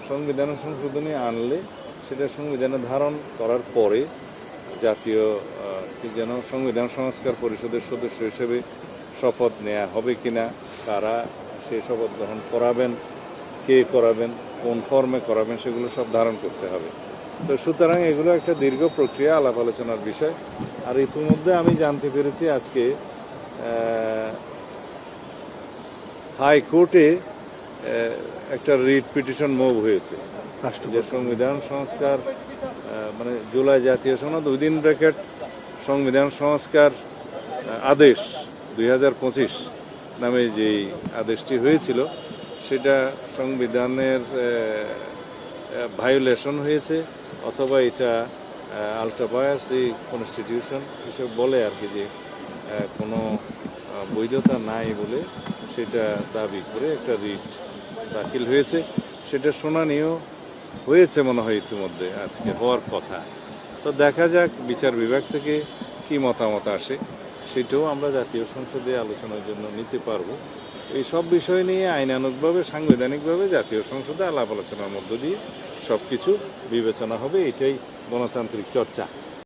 সংবিধান সংশোধনী আনলে সেটা সংবিধানে ধারণ করার পরে জাতীয় কি যেন সংবিধান সংস্কার পরিষদের সদস্য হিসেবে শপথ নেওয়া হবে কিনা, কারা সে শপথ গ্রহণ করাবেন, কে করাবেন, কোন ফর্মে করাবেন, সেগুলো সব ধারণ করতে হবে। তো সুতরাং এগুলো একটা দীর্ঘ প্রক্রিয়া, আলাপ আলোচনার বিষয়। আর ইতিমধ্যে আমি জানতে পেরেছি আজকে হাইকোর্টে একটা রিট পিটিশন মুভ হয়েছে যে সংবিধান সংস্কার মানে জুলাই জাতীয় সনদ উইদিন ব্র্যাকেট সংবিধান সংস্কার আদেশ 2025 নামে যেই আদেশটি হয়েছিল সেটা সংবিধানের ভায়োলেশন হয়েছে, অথবা এটা আল্ট্রাভায়ার্স দি কনস্টিটিউশন এসব বলে আর কি, যে কোনো বৈধতা নাই বলে সেটা দাবি করে একটা রিট দাখিল হয়েছে। সেটা শুনানিও হয়েছে মনে হয় ইতিমধ্যে, আজকে হওয়ার কথা। তো দেখা যাক বিচার বিভাগ থেকে কি মতামত আসে, সেটাও আমরা জাতীয় সংসদে আলোচনার জন্য নিতে পারবো। এই সব বিষয় নিয়ে আইনানুগভাবে সাংবিধানিকভাবে জাতীয় সংসদে আলাপ আলোচনার মধ্য দিয়ে সব কিছু বিবেচনা হবে, এটাই গণতান্ত্রিক চর্চা।